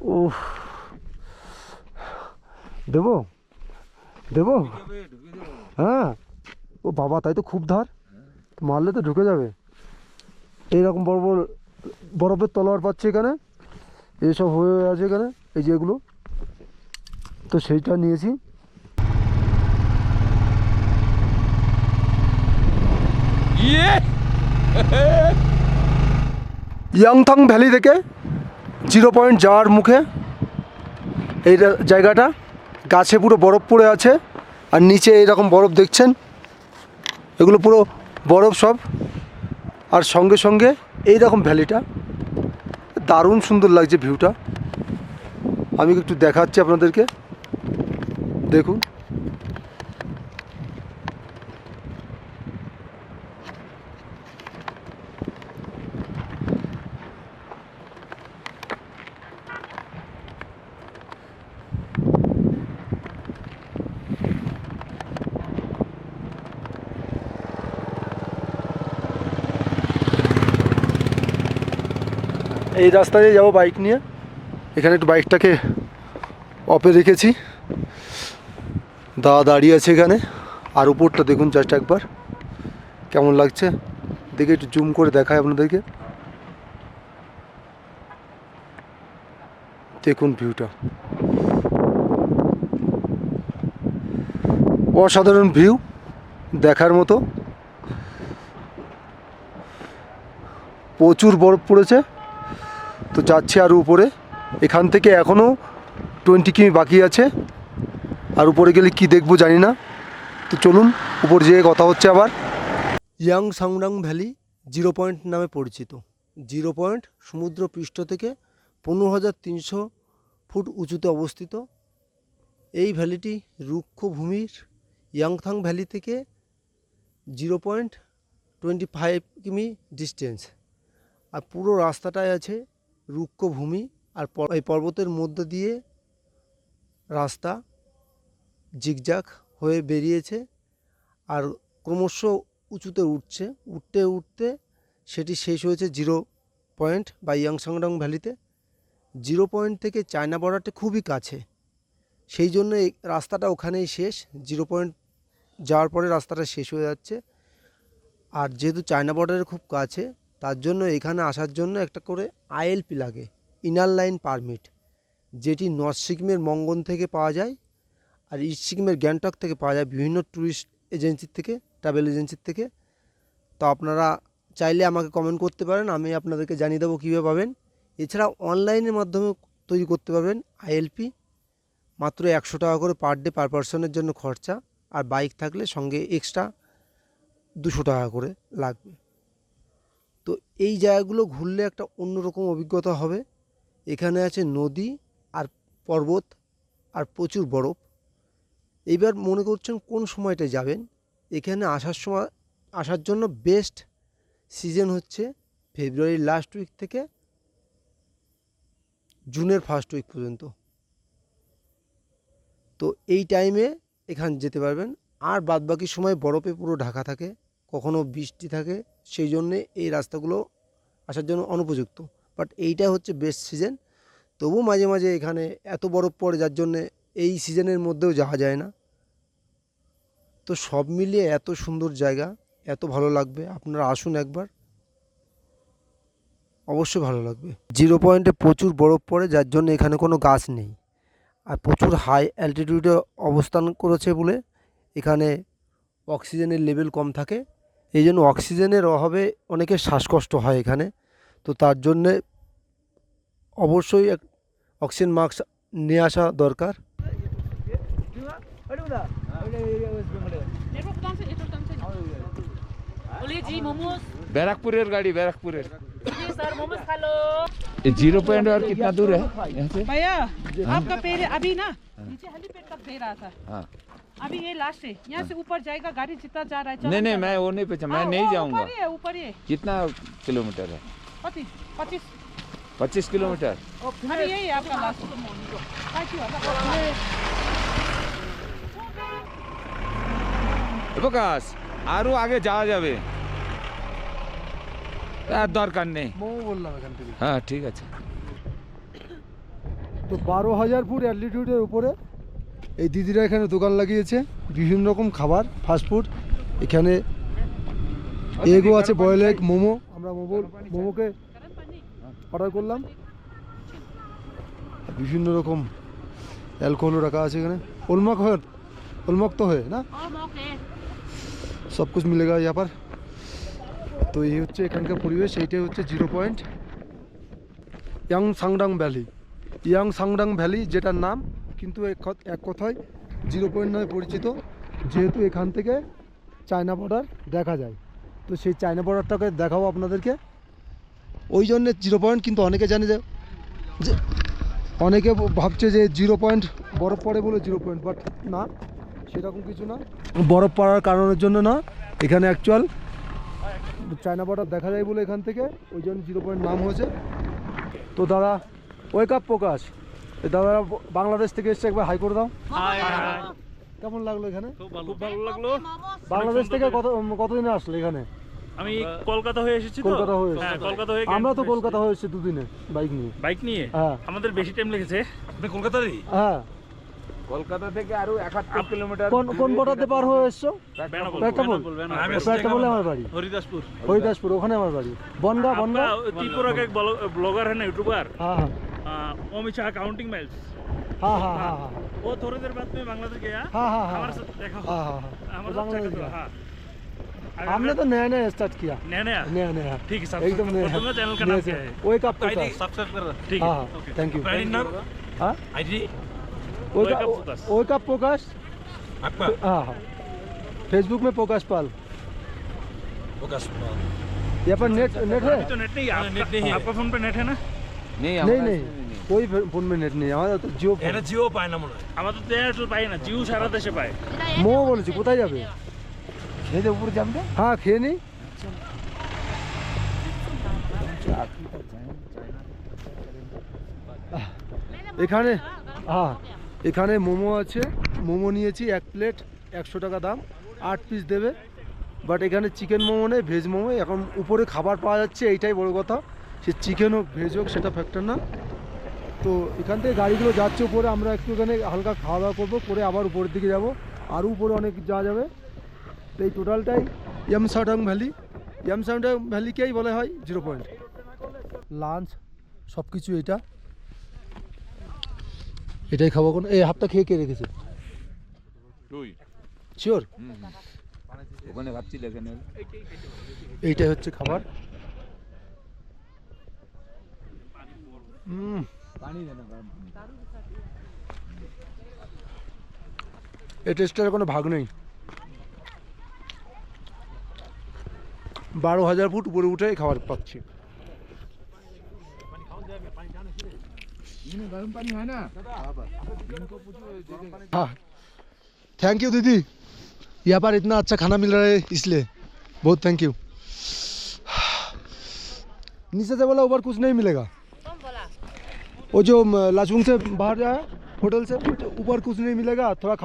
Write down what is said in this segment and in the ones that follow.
উফ, দেবো দেবো? হ্যাঁ। ও বাবা, তাই তো খুব ধার, মারলে তো ঢুকে যাবে। এইরকম বড় বড় বরফের তলোয়ার পাচ্ছে এখানে, এইসব হয়ে আছে এখানে, এই যে এগুলো, তো সেইটা নিয়েছি। ইয়াংথাং ভ্যালি থেকে 0 পয়েন্ট যাওয়ার মুখে এই জায়গাটা, গাছে পুরো বরফ পড়ে আছে, আর নিচে এইরকম বরফ দেখছেন, এগুলো পুরো বরফ সব, আর সঙ্গে সঙ্গে এইরকম ভ্যালিটা দারুণ সুন্দর লাগছে ভিউটা। আমি একটু দেখাচ্ছি আপনাদেরকে, দেখুন। এই রাস্তা দিয়ে যাবো বাইক নিয়ে, এখানে একটু বাইকটাকে অফে রেখেছি, দাদা দাঁড়িয়ে আছে এখানে। আর উপরটা দেখুন জাস্ট একবার কেমন লাগছে, দেখে একটু জুম করে দেখায় আপনাদেরকে, দেখুন ভিউটা, অসাধারণ ভিউ, দেখার মতো। প্রচুর বরফ পড়েছে, তো যাচ্ছি আরও উপরে। এখান থেকে এখনও 20 কিমি বাকি আছে, আর উপরে গেলে কি দেখবো জানি না। তো চলুন উপর যেয়ে কথা হচ্ছে আবার। ইয়াংসাংরাং ভ্যালি 0 পয়েন্ট নামে পরিচিত। 0 পয়েন্ট সমুদ্র পৃষ্ঠ থেকে 15,300 ফুট উঁচুতে অবস্থিত। এই ভ্যালিটি রুক্ষ ভূমির। ইয়াংথাং ভ্যালি থেকে 0.25 কিমি ডিস্টেন্স, আর পুরো রাস্তাটাই আছে রুক্ষ ভূমি, আর এই পর্বতের মধ্য দিয়ে রাস্তা জিগজাগ হয়ে বেরিয়েছে, আর ক্রমশ উঁচুতে উঠছে, উঠতে উঠতে সেটি শেষ হয়েছে 0 পয়েন্ট বা ইয়াংসাংরাং ভ্যালিতে। 0 পয়েন্ট থেকে চায়না বর্ডারটা খুবই কাছে, সেই জন্য এই রাস্তাটা ওখানেই শেষ। 0 পয়েন্ট যাওয়ার পরে রাস্তাটা শেষ হয়ে যাচ্ছে, আর যেহেতু চায়না বর্ডারের খুব কাছে, তার জন্য এখানে আসার জন্য একটা করে আইএলপি লাগে, ইনার লাইন পারমিট, যেটি নর্থ সিকিমের মঙ্গন থেকে পাওয়া যায়, আর ইস্ট সিকিমের গ্যাংটক থেকে পাওয়া যায়, বিভিন্ন ট্যুরিস্ট এজেন্সির থেকে, ট্রাভেল এজেন্সির থেকে। তো আপনারা চাইলে আমাকে কমেন্ট করতে পারেন, আমি আপনাদেরকে জানিয়ে দেবো কীভাবে পাবেন। এছাড়া অনলাইনের মাধ্যমে তৈরি করতে পারবেন আইএলপি, মাত্র 100 টাকা করে পার ডে পার পারসনের জন্য খরচা, আর বাইক থাকলে সঙ্গে এক্সট্রা 200 টাকা করে লাগবে। তো এই জায়গাগুলো ঘুরলে একটা অন্যরকম অভিজ্ঞতা হবে। এখানে আছে নদী আর পর্বত আর প্রচুর বরফ। এইবার মনে করছেন কোন সময়টা যাবেন, এখানে আসার জন্য বেস্ট সিজন হচ্ছে ফেব্রুয়ারির লাস্ট উইক থেকে জুনের ফার্স্ট উইক পর্যন্ত। তো এই টাইমে এখানে যেতে পারবেন, আর বাদবাকি সময় বরফে পুরো ঢাকা থাকে, কখনো বৃষ্টি থাকে, সেই জন্যে এই রাস্তাগুলো আসার জন্য অনুপযুক্ত। বাট এইটা হচ্ছে বেস্ট সিজন। তবু মাঝে মাঝে এখানে এত বরফ পড়ে যার জন্যে এই সিজনের মধ্যেও যাওয়া যায় না। তো সব মিলিয়ে এত সুন্দর জায়গা, এত ভালো লাগবে, আপনারা আসুন একবার, অবশ্যই ভালো লাগবে। 0 পয়েন্টে প্রচুর বরফ পড়ে, যার জন্য এখানে কোনো গাছ নেই, আর প্রচুর হাই অ্যালটিটিউডে অবস্থান করেছে বলে এখানে অক্সিজেনের লেভেল কম থাকে, এই জন্য অক্সিজেনের অভাবে অনেকের শ্বাসকষ্ট হয় এখানে। তো তার জন্যে অবশ্যই অক্সিজেন মাস্ক নিয়ে আসা দরকার। बैरकपुर गाड़ी बैरकपुर। ये 0 पॉइंट और कितना दूर है यहाँ से? भैया आपका पैर अभी ना नीचे हेलीपैड तक दे रहा था, हाँ अभी ये लास्ट है, यहाँ से ऊपर जाएगा, गाड़ी जितना जा रहा है। नहीं नहीं, मैं वो नहीं पहचान, मैं नहीं जाऊँगा। ऊपर ही है। कितना किलोमीटर है? 25 किलोमीटर। अभी यही है आपका लास्ट। প্রকাশ আরো আগে যাওয়া যাবে, আর দরকার নেই, বললাম এখান থেকে। হ্যাঁ ঠিক আছে। তো 12,000 ফুট অ্যালটিটিউডের উপরে এই দিদিরা এখানে দোকান লাগিয়েছে বিভিন্ন রকম খাবার ফাস্টফুড। এখানে এগও আছে, বয়েল এগ, মোমো। আমরা মোমোকে অর্ডার করলাম। বিভিন্ন রকম অ্যালকোহলও রাখা আছে এখানে। उन्मुक्त तो है ना, सब कुछ मिलेगा यहाँ पर। তো এই হচ্ছে এখানকার পরিবেশ। এইটাই হচ্ছে 0 পয়েন্ট ইয়াংসাংডাং ভ্যালি। ইয়াংসাংডাং ভ্যালি যেটার নাম, কিন্তু এক কথায় 0 পয়েন্ট নামে পরিচিত, যেহেতু এখান থেকে চায়না বর্ডার দেখা যায়। তো সেই চায়না বর্ডারটাকে দেখাবো আপনাদেরকে, ওই জন্যে 0 পয়েন্ট। কিন্তু অনেকে জানে যে অনেকে ভাবছে যে 0 পয়েন্ট বরফ পড়ে বলে 0 পয়েন্ট, বাট না, সেরকম কিছু না। বরফ পড়ার কারণের জন্য না, এখানে অ্যাকচুয়াল চায়না বর্ডার দেখা যায় বলে এখান থেকে ওই জন্য 0 পয়েন্ট নাম হয়েছে। তো দাদা, ওয়েক আপ প্রকাশ, এই দাদারা বাংলাদেশ থেকে এসছে, একবার হাই করে দাও। কেমন লাগলো এখানে? খুব ভালো লাগলো। বাংলাদেশ থেকে কতদিনে আসলে এখানে? আমি কলকাতা হয়ে এসেছি। কলকাতা হয়ে এসেছি। হ্যাঁ, কলকাতা হয়ে আমরা তো কলকাতা হয়ে এসেছি 2 দিনে বাইক নিয়ে। হ্যাঁ, আমাদের বেশি টাইম লেগেছে। আপনি কলকাতারই? হ্যাঁ, কলকাতা থেকে আরো 71 কিলোমিটার। কোন বর্ডারতে পার হয়ে এসছো? বেনাপোল আমার বাড়ি হরিদাসপুর। ওখানে আমার বাড়ি। বনগা त्रिपुरा का एक ब्लॉगर है ना, यूट्यूबर, हाँ अमित शाह काउंटिंग माइल्स। हाँ हाँ हाँ हाँ वो थोड़ी देर बाद में बांग्लादेश गया। हाँ हाँ हाँ हमारे साथ देखा। हाँ हाँ हमारे साथ बांग्लादेश चेक गया। करो। हाँ, हमने तो नया स्टार्ट किया। नया ठीक है। एकदम नया। चैनल का नाम क्या है? वेक अप आईडी सब्सक्राइब कर। ठीक है, हाँ थैंक यू। नाम हाँ आईडी वेक अप प्रकाश आपका। हाँ हाँ, फेसबुक में प्रकाश पाल। यहाँ पर नेट है? तो नेट नहीं है। आपका फोन पे नेट है ना? नहीं नहीं, कोई फोन में नेट नहीं। हमारा तो जियो জিও পায় না মনে হয়। আমাদের তো এয়ারটেল পাই না, জিও সারা দেশে পায়। মো বলেছি কোথায় যাবে? খেয়ে উপরে যাবে। হ্যাঁ খেয়ে নিই। এখানে হ্যাঁ, এখানে মোমো আছে। মোমো নিয়েছি 1 প্লেট 100 টাকা দাম, 8 পিস দেবে। বাট এখানে চিকেন মোমো নেই, ভেজ মোমো। এখন উপরে খাবার পাওয়া যাচ্ছে, এইটাই বড় কথা। সে চিকেন হোক ভেজ হোক সেটা ফ্যাক্টর না। তো এখান থেকে গাড়িগুলো যাচ্ছে উপরে, আমরা একটু এখানে হালকা খাওয়া দাওয়া করবো, করে আবার উপরের দিকে যাব। আরও উপরে অনেক যাওয়া যাবে। তো এই টোটালটাই ইয়ামসাংডাং ভ্যালি। ইয়ামসাংডাং ভ্যালিকেই বলা হয় 0 পয়েন্ট। লাঞ্চ সব কিছু এটাই খাবো। কোন এই হাফটা খেয়ে কে রেখেছে? তুই শিওর? ওখানে ভাবছি এখানে এইটাই হচ্ছে খাবার। পানি দেন না। এই টেস্টের কোনো ভাগ নেই। 12,000 ফুট উপরে উঠে খাবার পাচ্ছি। গরম পানি হয় না। हाँ थैंक यू दीदी, यहाँ पर इतना अच्छा खाना मिल रहा है इसलिए बहुत थैंक यू। नीचे से बोला ऊपर कुछ नहीं मिलेगा? वो जो लाचुंग से बाहर जाए होटल से, ऊपर कुछ नहीं मिलेगा? थोड़ा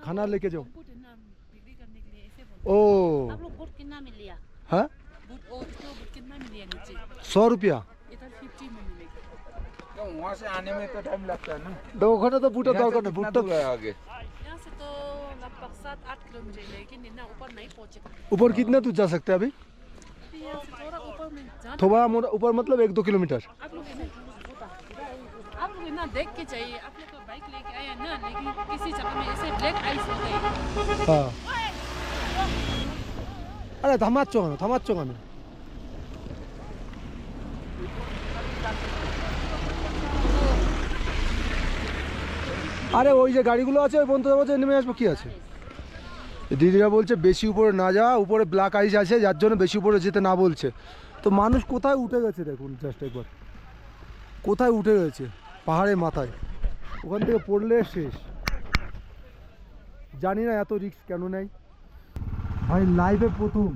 खाना लेके जाओ। ओ आप लोग बुट कितना में लिया? हाँ, बुट कितना में लिया नीचे? 100 रुपया। इधर 50 में मिलेगा। तो वहाँ से आने में तो टाइम लगता है ना। तो ओखाने तो बूटा दरकार नहीं, बूटा दूर है आगे। यहाँ से तो लगभग 7-8 किलोमीटर, लेकिन इतना ऊपर नहीं पहुँचेगा। ऊपर कितना दूर जा सकते हैं अभी? यहाँ से थोड़ा ऊपर में जाना। थोड़ा मोड़ा ऊपर मतलब 1-2 किलोमीटर। आप लोग इतना देख के चाहिए। आप लोग तो बाइक लेके आए हैं ना, लेकिन किसी जगह में ऐसे ब्लैक आइस हो गई। हाँ अरे থামাচ্ছ কেন? আরে ওই যে গাড়িগুলো আছে ওই পর্যন্ত যাবো, নেমে আসবো, কি আছে? দিদিরা বলছে বেশি উপরে না যাওয়া, উপরে ব্ল্যাক আইস আছে যার জন্য বেশি উপরে যেতে না বলছে। তো মানুষ কোথায় উঠে গেছে দেখুন, জাস্ট একবার কোথায় উঠে গেছে, পাহাড়ের মাথায়। ওখান থেকে পড়লে শেষ। জানি না এত রিস্ক কেন নেয় ভাই। লাইফে প্রথম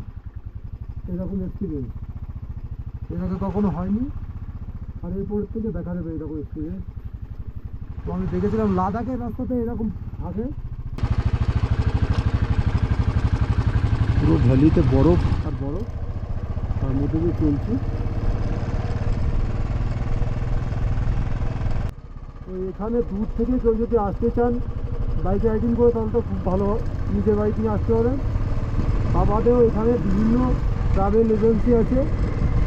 এরকম এক্সপিরিয়েন্স, এরকম কখনো হয়নি। আর এরপর থেকে দেখা যাবে এরকম এক্সপিরিয়েন্স। তো আমি দেখেছিলাম লাদাখের রাস্তাতে এরকম থাকে, পুরো ভ্যালিতে বরফ আর বরফ, তার মধ্যে দিয়ে চলছে। এখানে দূর থেকে কেউ যদি আসতে চান বাইক রাইডিং করে তাহলে তো খুব ভালো, নিজের বাইক নিয়ে আসতে পারেন। তা বাদেও এখানে বিভিন্ন ট্রাভেল এজেন্সি আছে,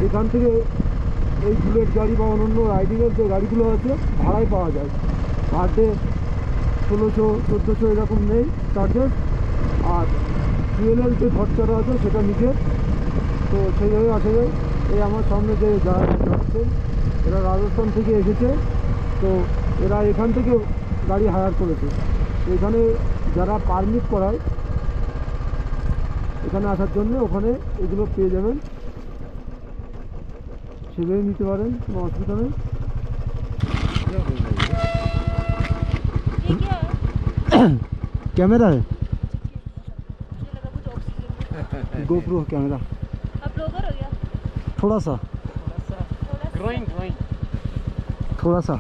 এখান থেকে এই বুলেট গাড়ি বা অন্যান্য রাইডিংয়ের যে গাড়িগুলো আছে ভাড়ায় পাওয়া যায়। পার ডে 1600 1400 এরকম নেই চার্জেস। আর ফুয়েলের যে খরচাটা আছে সেটা নিজের, তো সেইভাবে আসা যায়। এই আমার সামনে যে যারা যাচ্ছেন এরা রাজস্থান থেকে এসেছে, তো এরা এখান থেকে গাড়ি হায়ার করেছে। তো এখানে যারা পারমিট করায় এখানে আসার জন্য ওখানে এগুলো পেয়ে যাবেন, সেভাবে নিতে পারেন, কোনো অসুবিধা নেই। कैमरा है, गोप्रो कैमरा। आप ब्लॉगर हो गया थोड़ा सा थोड़ा सा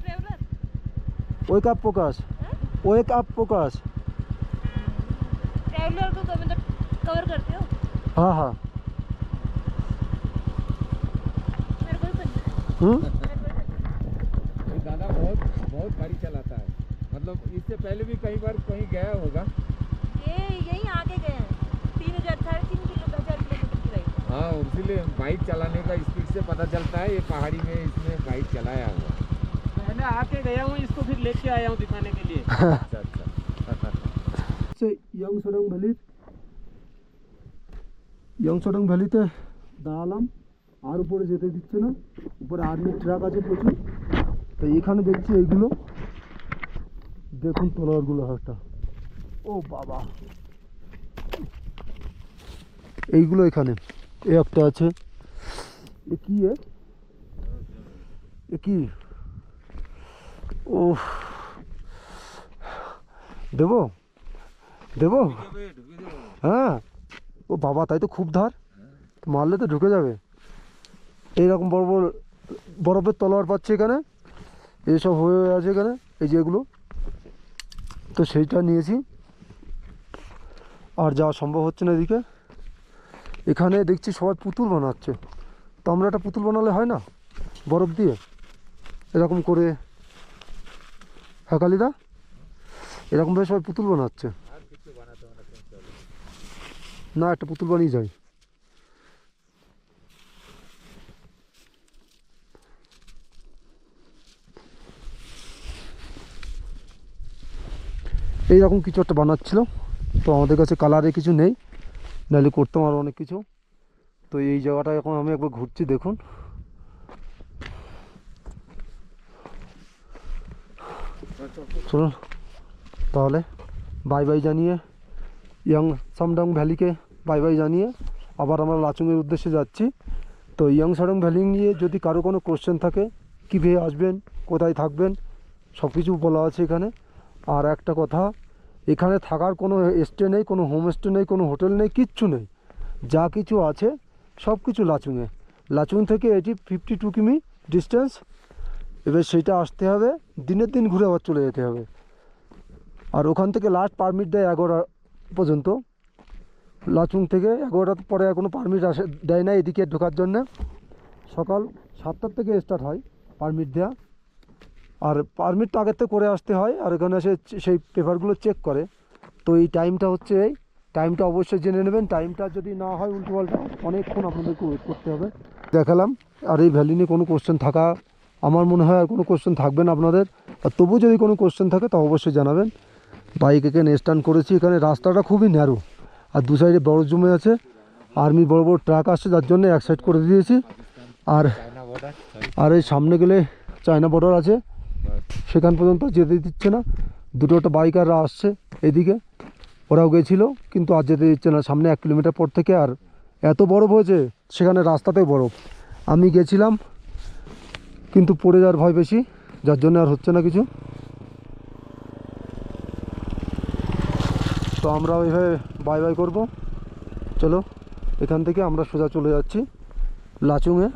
traveller wake up focus, wake up focus. Traveller को मतलब कवर करते हो हाँ हाँ। मेरे को भी ये दादा बहुत बहुत गाड़ी चलाता है, मतलब इससे पहले भी कई बार कहीं गया होगा। ये यहीं आके गए हैं 3000 3,500 किलोमीटर की राइड। हाँ, इसीलिए बाइक चलाने का स्पीड से पता चलता है ये पहाड़ी में इसने बाइक चलाया हुआ। मैंने आके गया हूँ, इसको फिर लेके आया हूँ दिखाने के लिए। अच्छा अच्छा ইয়ংসডং ভ্যালিতে দাঁড়ালাম, আর উপরে যেতে দিচ্ছে না, উপরে আর্মির ট্রাক আছে প্রচুর। তো এখানে দেখছি এইগুলো, দেখুন তলোয়ারগুলো একটা, ও বাবা, এইগুলো এখানে এই একটা আছে। এ কি এ কি, ও দেবো দেবো, হ্যাঁ। ও বাবা, তাই তো খুব ধার, তো মারলে তো ঢুকে যাবে। এইরকম বড় বড় বরফের তলোয়ার পাচ্ছে এখানে, এইসব হয়ে আছে এখানে, এই যে এগুলো, তো সেইটা নিয়েছি। আর যাওয়া সম্ভব হচ্ছে না এদিকে। এখানে দেখছি সবাই পুতুল বানাচ্ছে, তো আমরা একটা পুতুল বানালে হয় না বরফ দিয়ে এরকম করে? হ্যাঁ কালিদা, এরকমভাবে সবাই পুতুল বানাচ্ছে না, একটা পুতুল বানিয়ে যাই। এইরকম কিছু একটা বানাচ্ছিল, তো আমাদের কাছে কালারে কিছু নেই, নাহলে করতাম আরও অনেক কিছু। তো এই জায়গাটা এখন আমি একবার ঘুরছি, দেখুন। চলুন তাহলে বাই বাই জানিয়ে, ইয়াংসামডং ভ্যালিকে বাই বাই জানিয়ে আবার আমরা লাচুংয়ের উদ্দেশ্যে যাচ্ছি। তো ইয়াংসামডং ভ্যালি নিয়ে যদি কারো কোনো কোশ্চেন থাকে, কীভাবে আসবেন, কোথায় থাকবেন, সব কিছু বলা আছে এখানে। আর একটা কথা, এখানে থাকার কোনো স্টে নেই, কোনো হোমস্টে নেই, কোনো হোটেল নেই, কিচ্ছু নেই। যা কিছু আছে সব কিছু লাচুংয়ে। লাচুং থেকে এটি 52 কিমি ডিস্টেন্স। এবার সেইটা আসতে হবে, দিনের দিন ঘুরে আবার চলে যেতে হবে। আর ওখান থেকে লাস্ট পারমিট দেয় 11টা পর্যন্ত। লাচুং থেকে 11টার পরে আর কোনো পারমিট দেয় না এদিকে ঢোকার জন্যে। সকাল 7টার থেকে স্টার্ট হয় পারমিট দেওয়া। আর পারমিটটা আগের থেকে করে আসতে হয়, আর এখানে এসে সেই পেপারগুলো চেক করে। তো এই টাইমটা হচ্ছে, এই টাইমটা অবশ্যই জেনে নেবেন। টাইমটা যদি না হয় উল্টোপাল্টা, অনেকক্ষণ আপনাদেরকে ওয়েট করতে হবে। দেখালাম। আর এই ভ্যালি নিয়ে কোনো কোশ্চেন থাকা, আমার মনে হয় আর কোনো কোশ্চেন থাকবে না আপনাদের। আর তবু যদি কোনো কোশ্চেন থাকে তা অবশ্যই জানাবেন। বাইক এখানে স্ট্যান্ড করেছি, এখানে রাস্তাটা খুবই ন্যারো, আর দু সাইডে বড় জমে আছে, আর্মি বড় বড় ট্রাক আসছে, যার জন্য এক সাইড করে দিয়েছি। আর এই সামনে গেলে চায়না বর্ডার আছে, সেখান পর্যন্ত যেতে দিচ্ছে না। দুটো বাইকাররা আসছে এদিকে, ওরাও গেছিলো, কিন্তু আর যেতে দিচ্ছে না সামনে 1 কিলোমিটার পর থেকে। আর এত বরফ হয়েছে সেখানে, রাস্তাতেও বরফ। আমি গেছিলাম কিন্তু পড়ে যাওয়ার ভয় বেশি, যার জন্য আর হচ্ছে না কিছু। তো আমরা ওইভাবে বাই বাই করবো। চলো, এখান থেকে আমরা সোজা চলে যাচ্ছি লাচুংয়ে।